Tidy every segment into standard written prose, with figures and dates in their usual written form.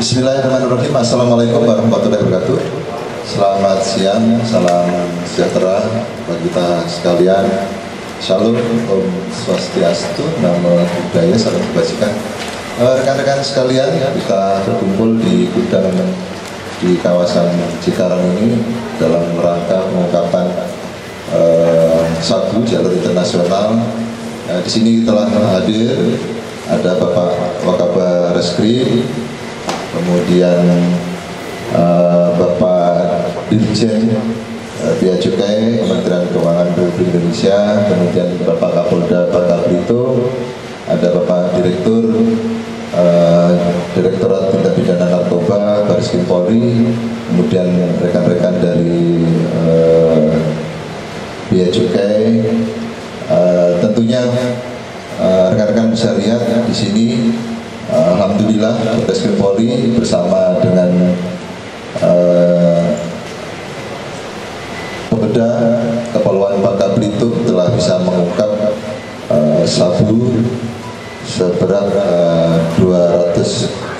Bismillahirrahmanirrahim. Assalamualaikum warahmatullahi wabarakatuh. Selamat siang, salam sejahtera bagi kita sekalian. Shalom, Om Swastiastu, Namo Buddhaya, salam kebajikan. Rekan-rekan sekalian, kita berkumpul di gudang di kawasan Cikarang ini dalam rangka pengungkapan sabu jalur internasional. Di sini telah hadir ada Bapak Wakabare Reskrim, kemudian Bapak Dirjen Bea Cukai Kementerian Keuangan Republik Indonesia, kemudian Bapak Kapolda Bangka Belitung, ada Bapak Direktur Direktorat Tindak Pidana Narkoba Bareskrim Polri, kemudian rekan-rekan dari Bea Cukai. Tentunya rekan-rekan bisa lihat di sini, alhamdulillah Bareskrim Polri bersama dengan Pemda Kepulauan Bangka Belitung telah bisa mengungkap sabu seberat 200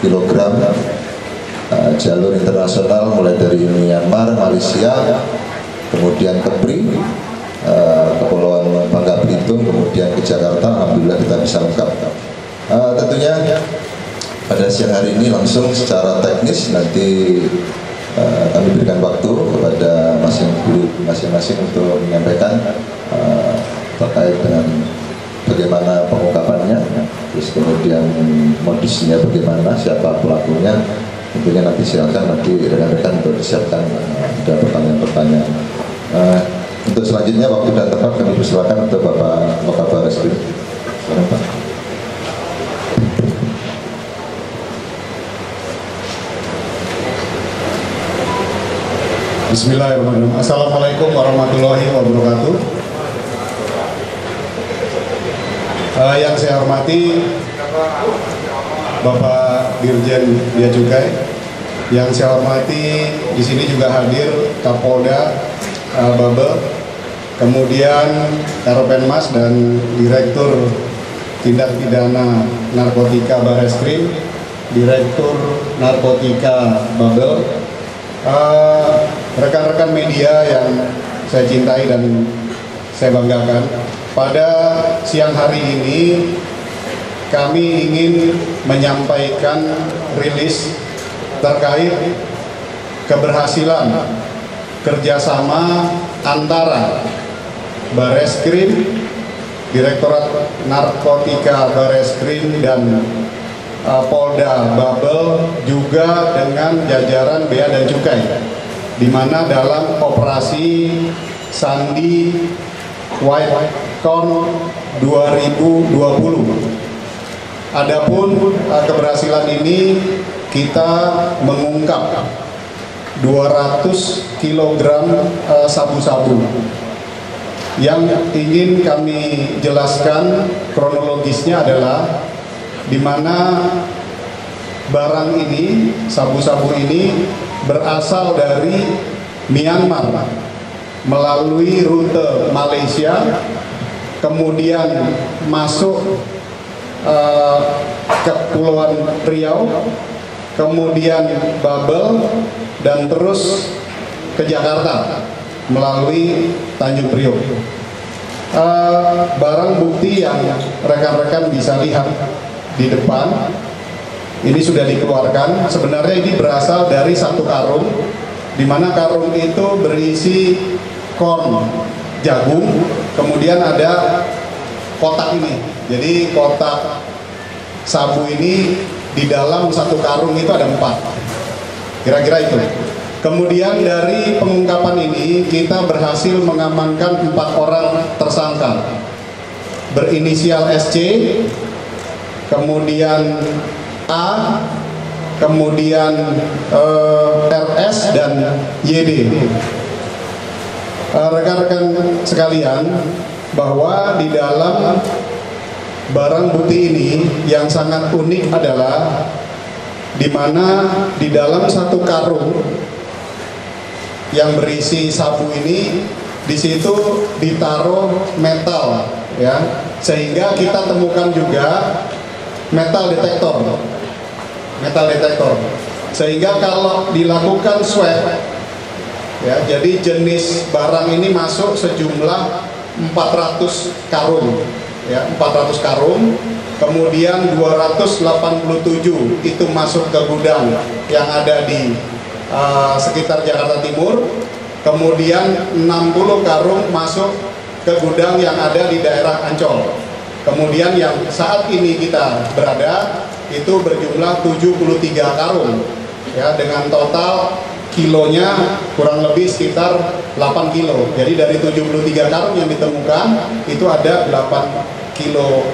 kg jalur internasional mulai dari Myanmar, Malaysia, kemudian Kepri, Kepulauan Bangka Belitung, kemudian ke Jakarta. Alhamdulillah kita bisa ungkap. Tentunya pada siang hari ini langsung secara teknis nanti kami berikan waktu kepada masing-masing untuk menyampaikan terkait dengan bagaimana pengungkapannya, terus kemudian modusnya bagaimana, siapa pelakunya. Tentunya nanti silakan nanti rekan-rekan untuk disiapkan ada pertanyaan-pertanyaan. Untuk selanjutnya waktu dan tempat kami persilakan untuk Bapak Wakabare Reskrim. Silakan Pak. Bismillahirrahmanirrahim. Assalamualaikum warahmatullahi wabarakatuh. Yang saya hormati Bapak Dirjen Bea Cukai, yang saya hormati di sini juga hadir Kapolda Babel, kemudian Karopenmas dan Direktur Tindak Pidana Narkotika Bareskrim, Direktur Narkotika Babel, rekan-rekan media yang saya cintai dan saya banggakan. Pada siang hari ini kami ingin menyampaikan rilis terkait keberhasilan kerjasama antara Bareskrim, Direktorat Narkotika Bareskrim dan Polda Babel, juga dengan jajaran Bea dan Cukai, di mana dalam operasi Sandi White Count 2020. Adapun keberhasilan ini kita mengungkap 200 kg sabu-sabu. Yang ingin kami jelaskan kronologisnya adalah di mana barang ini, sabu-sabu ini berasal dari Myanmar melalui rute Malaysia, kemudian masuk ke Kepulauan Riau, kemudian Babel, dan terus ke Jakarta melalui Tanjung Priok. Barang bukti yang rekan-rekan bisa lihat di depan ini sudah dikeluarkan. Sebenarnya ini berasal dari satu karung, di mana karung itu berisi korn jagung, kemudian ada kotak ini. Jadi kotak sabu ini di dalam satu karung itu ada 4, kira-kira itu. Kemudian dari pengungkapan ini kita berhasil mengamankan 4 orang tersangka berinisial SC, kemudian A, kemudian RS dan YD. Rekan-rekan sekalian, bahwa di dalam barang bukti ini yang sangat unik adalah di mana di dalam satu karung yang berisi sabu ini, di situ ditaruh metal, ya, sehingga kita temukan juga metal detektor. sehingga kalau dilakukan swab, ya, jadi jenis barang ini masuk sejumlah 400 karung, ya, 400 karung, kemudian 287 itu masuk ke gudang yang ada di sekitar Jakarta Timur, kemudian 60 karung masuk ke gudang yang ada di daerah Ancol. Kemudian yang saat ini kita berada itu berjumlah 73 karung, ya, dengan total kilonya kurang lebih sekitar 8 kilo. Jadi dari 73 karung yang ditemukan itu ada 8 kilo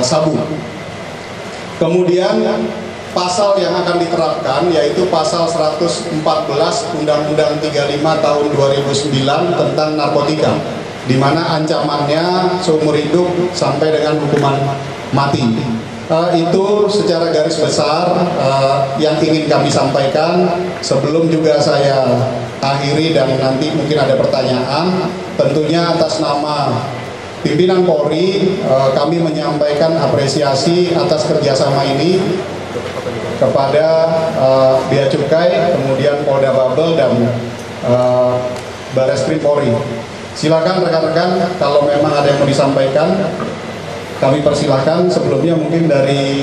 sabu. Kemudian pasal yang akan diterapkan yaitu pasal 114 Undang-Undang 35 tahun 2009 tentang narkotika, di mana ancamannya seumur hidup sampai dengan hukuman mati. Itu secara garis besar yang ingin kami sampaikan. Sebelum juga saya akhiri dan nanti mungkin ada pertanyaan, tentunya atas nama pimpinan Polri kami menyampaikan apresiasi atas kerjasama ini kepada Bea Cukai, kemudian Polda Babel dan Bareskrim Polri. Silakan rekan-rekan kalau memang ada yang mau disampaikan. Kami persilahkan. Sebelumnya mungkin dari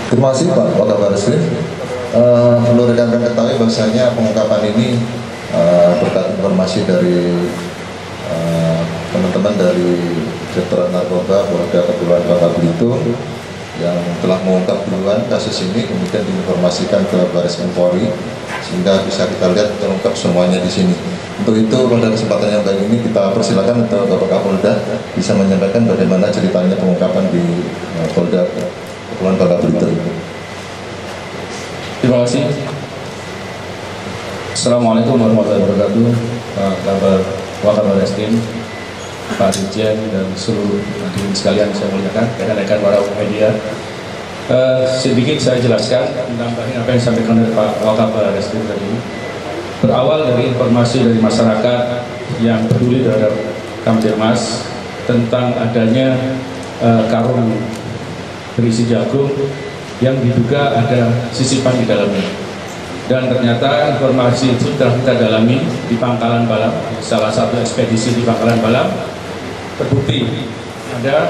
Terima kasih Pak Wakapolda Bareskrim. Perlu rekan-rekan ketahui bahwasanya pengungkapan ini berkat informasi dari teman-teman dari Direktorat Narkoba Polda Kepulauan Bangka Belitung yang telah mengungkap duluan kasus ini, kemudian diinformasikan ke Bareskrim Polri sehingga bisa kita lihat terungkap semuanya di sini. Untuk itu pada kesempatan yang baik ini kita persilakan untuk Bapak Kapolda bisa menyampaikan bagaimana ceritanya pengungkapan di Polda Kepulauan Bangka Belitung. Terima kasih. Assalamualaikum warahmatullahi wabarakatuh. Kabar Wakapolda Bareskrim, Pak Dirjen dan seluruh hadirin sekalian saya muliakan, rekan-rekan para media. Sedikit saya jelaskan menambahin apa yang disampaikan oleh Pak Wakapolda Bareskrim tadi. Berawal dari informasi dari masyarakat yang peduli terhadap Kamtibmas tentang adanya karung berisi jagung yang diduga ada sisipan di dalamnya. Dan ternyata informasi itu telah kita dalami di Pangkalan Balam, salah satu ekspedisi di Pangkalan Balam, terbukti ada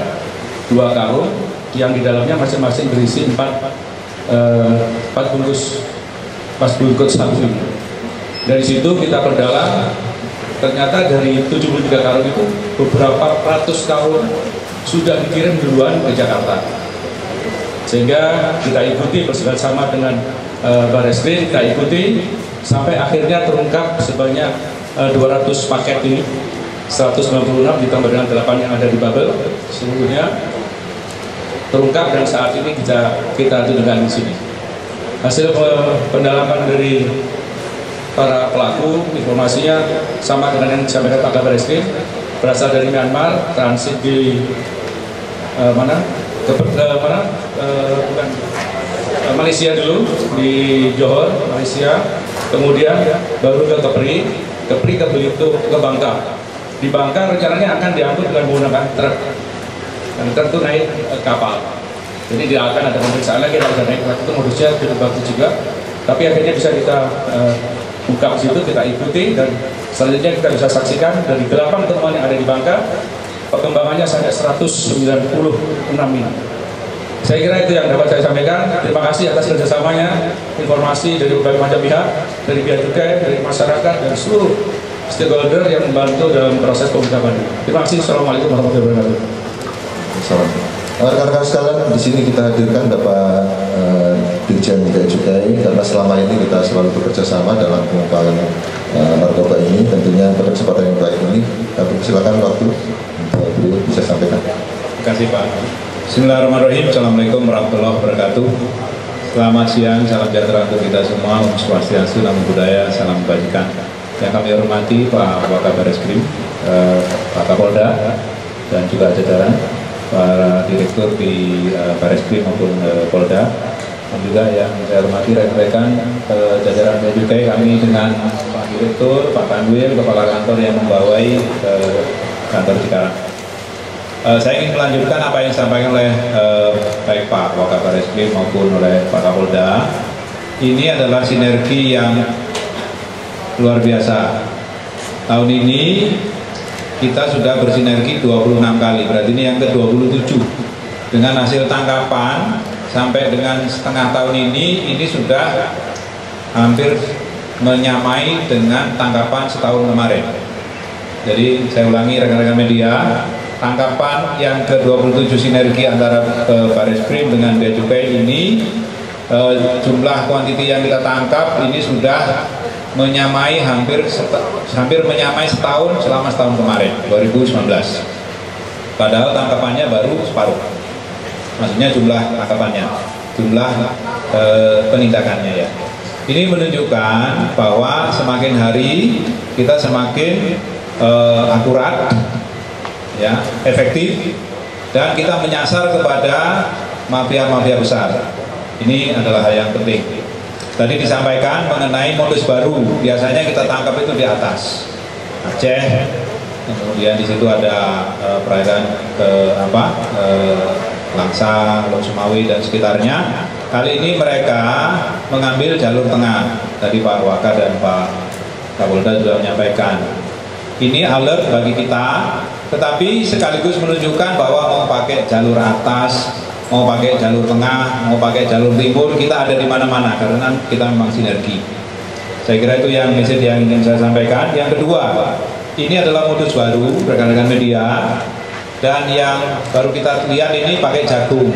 2 karung yang di dalamnya masing-masing berisi 4 bungkus sabu ini. Dari situ kita perdalam, ternyata dari 73 karung itu beberapa ratus karung sudah dikirim duluan ke Jakarta. Sehingga kita ikuti bersama dengan Bareskrim, kita ikuti sampai akhirnya terungkap sebanyak 200 paket ini, 196 ditambah dengan 8 yang ada di Babel, seluruhnya terungkap dan saat ini kita tunjukkan di sini. Hasil pendalaman dari para pelaku, informasinya sama dengan yang disampaikan Pak Kabar Eskrim, berasal dari Myanmar, transit di Malaysia dulu, di Johor, Malaysia, kemudian baru ke Kepri ke Belitung, ke Bangka. Di Bangka rencananya akan diangkut dengan menggunakan truk, dan truk itu naik kapal. Jadi dia akan ada pemeriksaan lagi, ada naik truk itu modusnya cukup bagus juga, tapi akhirnya bisa kita buka di situ, kita ikuti, dan selanjutnya kita bisa saksikan dari 8 temuan yang ada di Bangka, perkembangannya sampai 196 ini. Saya kira itu yang dapat saya sampaikan. Terima kasih atas kerjasamanya, informasi dari berbagai macam pihak, dari Bea Cukai, dari masyarakat, dan seluruh stakeholder yang membantu dalam proses pengungkapan ini. Terima kasih. Assalamualaikum warahmatullahi wabarakatuh. Rekan-rekan sekalian, di sini kita hadirkan Bapak Dirjen Bea Cukai karena selama ini kita selalu bekerja sama dalam pengungkapan narkoba ini. Tentunya pada kesempatan yang baik ini, kami persilakan waktu untuk beliau bisa sampaikan. Terima kasih Pak. Bismillahirrahmanirrahim. Assalamualaikum warahmatullahi wabarakatuh. Selamat siang, salam sejahtera untuk kita semua. Om Swastiastu, Namo Buddhaya, salam kebajikan. Yang kami hormati Pak Wakapolda Bareskrim, Pak Kapolda, dan juga jajaran para direktur di Bareskrim maupun Polda, dan juga yang saya hormati rekan-rekan jajaran Bea Cukai, kami dengan Pak Direktur, Pak Kanwil, Kepala Kantor yang membawai kantor Cikarang. Saya ingin melanjutkan apa yang disampaikan oleh baik Pak Wakapolda Barreskrim maupun oleh Pak Kapolda. Ini adalah sinergi yang luar biasa. Tahun ini kita sudah bersinergi 26 kali, berarti ini yang ke-27. Dengan hasil tangkapan sampai dengan setengah tahun ini sudah hampir menyamai dengan tangkapan setahun kemarin. Jadi saya ulangi rekan-rekan media, tangkapan yang ke-27 sinergi antara Barreskrim dengan Bea Cukai ini, jumlah kuantiti yang kita tangkap ini sudah menyamai hampir menyamai setahun selama setahun kemarin 2019. Padahal tangkapannya baru separuh. Maksudnya jumlah tangkapannya, jumlah penindakannya ya. Ini menunjukkan bahwa semakin hari kita semakin akurat, ya, efektif, dan kita menyasar kepada mafia-mafia besar. Ini adalah hal yang penting. Tadi disampaikan mengenai modus baru, biasanya kita tangkap itu di atas Aceh, kemudian di situ ada perairan Langsa, Lok Sumawi dan sekitarnya. Kali ini mereka mengambil jalur tengah. Tadi Pak Waka dan Pak Kapolda sudah menyampaikan. Ini alert bagi kita, tetapi sekaligus menunjukkan bahwa mau pakai jalur atas, mau pakai jalur tengah, mau pakai jalur timur, kita ada di mana-mana karena kita memang sinergi. Saya kira itu yang message yang ingin saya sampaikan. Yang kedua, ini adalah modus baru rekan-rekan media, dan yang baru kita lihat ini pakai jagung.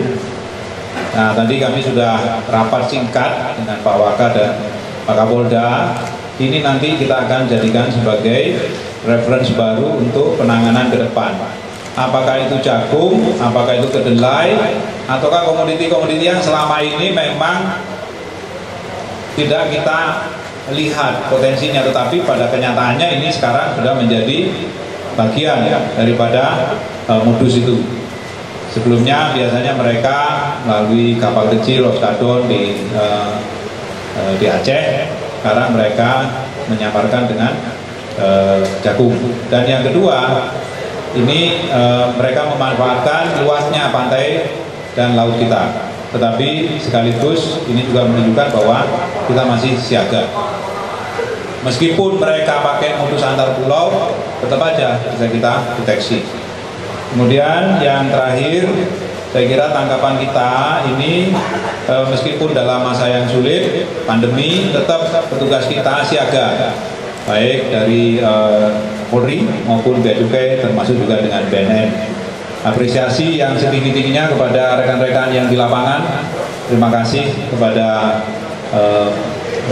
Nah, tadi kami sudah rapat singkat dengan Pak Waka dan Pak Kapolda. Ini nanti kita akan jadikan sebagai referensi baru untuk penanganan ke depan. Apakah itu jagung, apakah itu kedelai, ataukah komoditi-komoditi yang selama ini memang tidak kita lihat potensinya, tetapi pada kenyataannya ini sekarang sudah menjadi bagian daripada modus itu. Sebelumnya biasanya mereka melalui kapal kecil Roskadon di Aceh, sekarang mereka menyamarkan dengan jagung. Dan yang kedua, ini mereka memanfaatkan luasnya pantai dan laut kita, tetapi sekaligus ini juga menunjukkan bahwa kita masih siaga. Meskipun mereka pakai modus antar pulau, tetap aja bisa kita deteksi. Kemudian yang terakhir, saya kira tangkapan kita ini meskipun dalam masa yang sulit, pandemi, tetap petugas kita siaga, baik dari Polri maupun Bea Cukai, termasuk juga dengan BNN. Apresiasi yang setinggi-tingginya kepada rekan-rekan yang di lapangan. Terima kasih kepada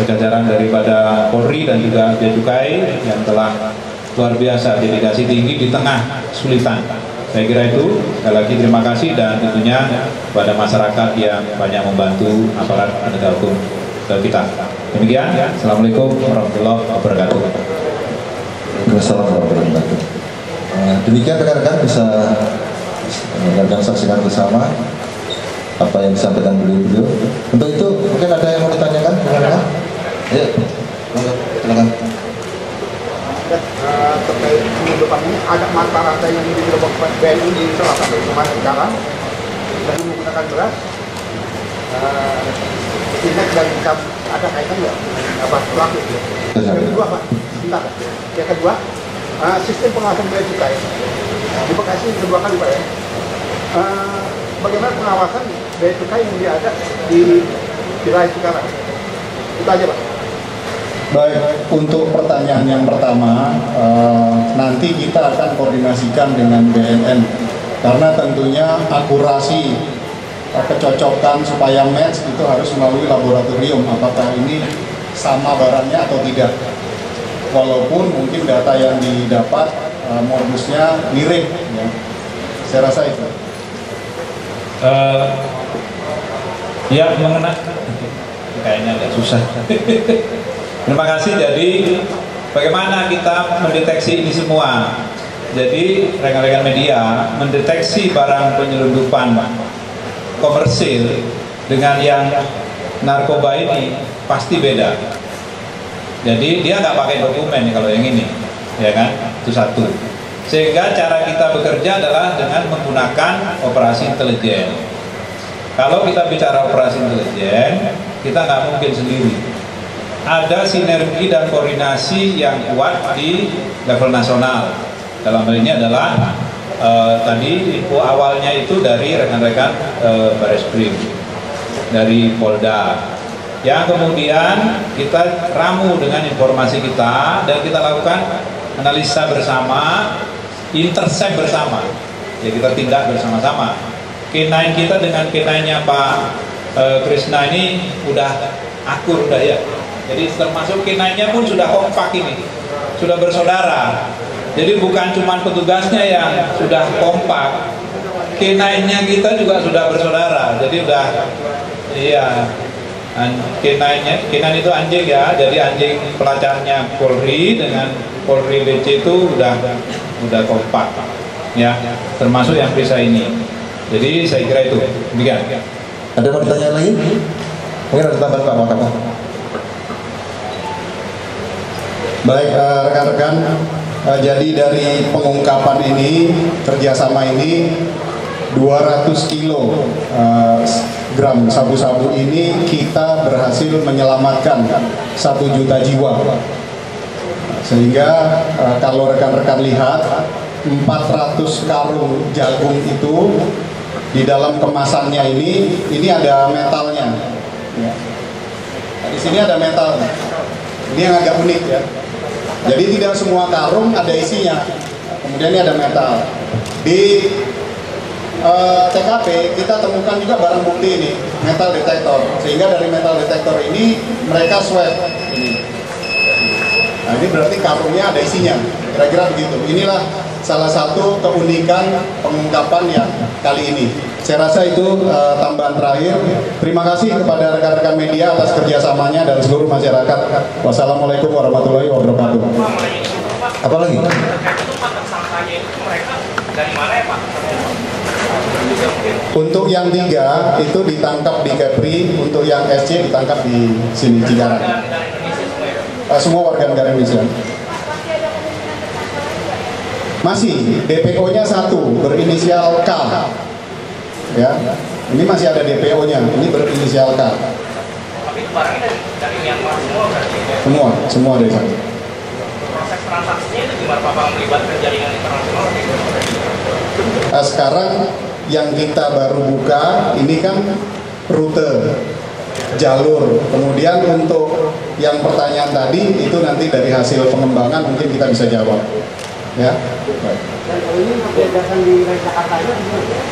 jajaran daripada Polri dan juga Bea Cukai yang telah luar biasa dedikasi tinggi di tengah kesulitan. Saya kira itu, sekali lagi terima kasih, dan tentunya kepada masyarakat yang banyak membantu aparat penegak hukum kita. Demikian, Assalamualaikum warahmatullahi wabarakatuh. Assalamualaikum warahmatullahi wabarakatuh. Demikian rekan-rekan bisa rekan saksikan bersama apa yang disampaikan beliau. Untuk itu mungkin ada yang mau ditanyakan, rekan-rekan? Ya, silakan. Terkait penyelundupan ini ada mata rantai yang digerebek BNI di selatan kemarin sekarang dan menggunakan beras tindak dan ada kaitan nggak apa pelaku itu. Yang kedua Pak, sebentar. Yang kedua sistem pengawasan Bea Cukai di Bekasi kedua kali Pak ya. Bagaimana pengawasan Bea Cukai yang ada di wilayah sekarang? Itu aja Pak. Baik, untuk pertanyaan yang pertama, nanti kita akan koordinasikan dengan BNN karena tentunya akurasi kecocokan supaya match itu harus melalui laboratorium, apakah ini sama barangnya atau tidak, walaupun mungkin data yang didapat modusnya mirip ya. Saya rasa itu ya, mengenai kayaknya agak susah. Terima kasih. Jadi bagaimana kita mendeteksi ini semua? Jadi rekan-rekan media mendeteksi barang penyelundupan komersil dengan yang narkoba ini pasti beda. Jadi dia nggak pakai dokumen kalau yang ini, ya kan? Itu satu. Sehingga cara kita bekerja adalah dengan menggunakan operasi intelijen. Kalau kita bicara operasi intelijen, kita nggak mungkin sendiri. Ada sinergi dan koordinasi yang kuat di level nasional. Dalam hal ini adalah tadi info awalnya itu dari rekan-rekan Bareskrim, dari Polda, yang kemudian kita ramu dengan informasi kita dan kita lakukan analisa bersama, intercept bersama, ya kita tindak bersama-sama. K9 kita dengan K9-nya Pak Krisna ini udah akur, udah ya. Jadi termasuk K9-nya pun sudah kompak ini, sudah bersaudara. Jadi bukan cuma petugasnya yang sudah kompak, K9-nya kita juga sudah bersaudara. Jadi udah, iya, K9 itu anjing ya. Jadi anjing pelacarnya Polri dengan Polri BC itu udah kompak, ya. Termasuk yang periksa ini. Jadi saya kira itu. Demikian. Ada pertanyaan lagi? Mungkin ada tambahan Pak Wakapolres. Baik, rekan-rekan, jadi dari pengungkapan ini, kerjasama ini, 200 kilo gram sabu-sabu ini kita berhasil menyelamatkan 1 juta jiwa. Sehingga kalau rekan-rekan lihat, 400 karung jagung itu di dalam kemasannya ini ada metalnya. Ya. Di sini ada metal. Ini yang agak unik ya. Jadi tidak semua karung ada isinya. Kemudian ini ada metal. Di TKP kita temukan juga barang bukti ini, metal detektor. Sehingga dari metal detektor ini mereka swab ini. Nah, ini berarti karungnya ada isinya. Kira-kira begitu. Inilah salah satu keunikan pengungkapan yang kali ini. Saya rasa itu tambahan terakhir. Terima kasih kepada rekan-rekan media atas kerjasamanya dan seluruh masyarakat. Wassalamualaikum warahmatullahi wabarakatuh. Apa lagi? Untuk yang 3 itu ditangkap di Kepri, untuk yang SC ditangkap di sini Cikarang. Semua warga negara Indonesia. Masih DPO-nya 1 berinisial K. Ya, ini masih ada DPO-nya. Ini berinisial K. Tapi barangnya dari Myanmar semua berarti? Semua dari sana. Proses transaksinya itu gimana Pak melibatkan jaringan internasional? Sekarang yang kita baru buka ini kan rute, jalur. Kemudian untuk yang pertanyaan tadi itu nanti dari hasil pengembangan mungkin kita bisa jawab. Ya. Baik. Dan ini membedakan di Jakarta itu gimana?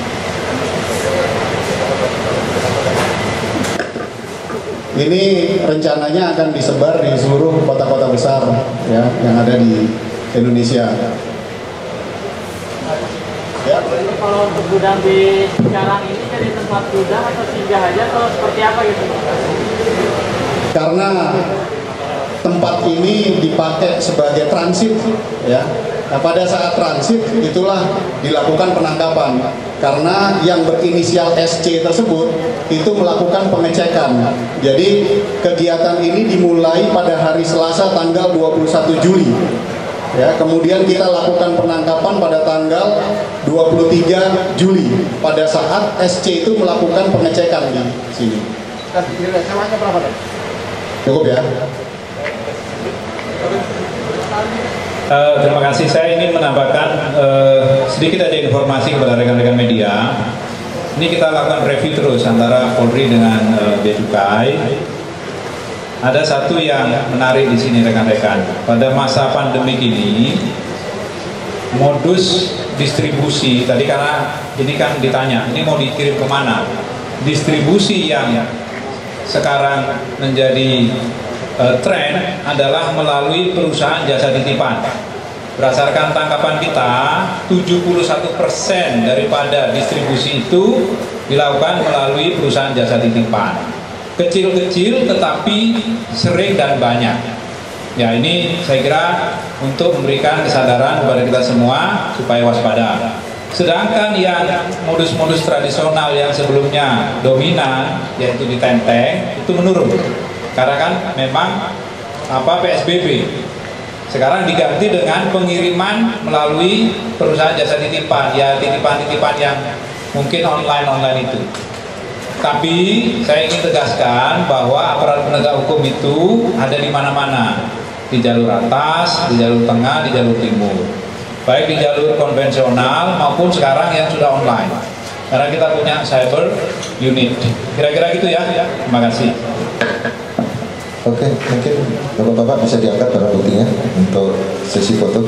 Ini rencananya akan disebar di seluruh kota-kota besar ya yang ada di Indonesia. Ya. Jadi kalau untuk gudang di Cikarang ini jadi tempat gudang atau singgah aja atau seperti apa gitu? Karena tempat ini dipakai sebagai transit ya. Nah, pada saat transit itulah dilakukan penangkapan karena yang berinisial SC tersebut itu melakukan pengecekan. Jadi kegiatan ini dimulai pada hari Selasa tanggal 21 Juli. Ya, kemudian kita lakukan penangkapan pada tanggal 23 Juli pada saat SC itu melakukan pengecekan di sini. Semuanya berapa? Cukup ya. Terima kasih. Saya ingin menambahkan sedikit aja informasi kepada rekan-rekan media. Ini kita lakukan review terus antara Polri dengan Bea Cukai. Ada satu yang menarik di sini rekan-rekan. Pada masa pandemik ini, modus distribusi tadi karena ini kan ditanya, ini mau dikirim kemana? Distribusi yang sekarang menjadi tren adalah melalui perusahaan jasa titipan. Berdasarkan tangkapan kita, 71% daripada distribusi itu dilakukan melalui perusahaan jasa titipan. Kecil-kecil tetapi sering dan banyak. Ya, ini saya kira untuk memberikan kesadaran kepada kita semua supaya waspada. Sedangkan yang modus-modus tradisional yang sebelumnya dominan, yaitu di Tenteng, itu menurun. Karena kan memang PSBB. Sekarang diganti dengan pengiriman melalui perusahaan jasa titipan, ya titipan-titipan yang mungkin online itu. Tapi saya ingin tegaskan bahwa aparat penegak hukum itu ada di mana-mana, di jalur atas, di jalur tengah, di jalur timur, baik di jalur konvensional maupun sekarang yang sudah online. Karena kita punya cyber unit. Kira-kira gitu ya. Terima kasih. Oke, mungkin Bapak-Bapak bisa diangkat barang buktinya untuk sesi foto.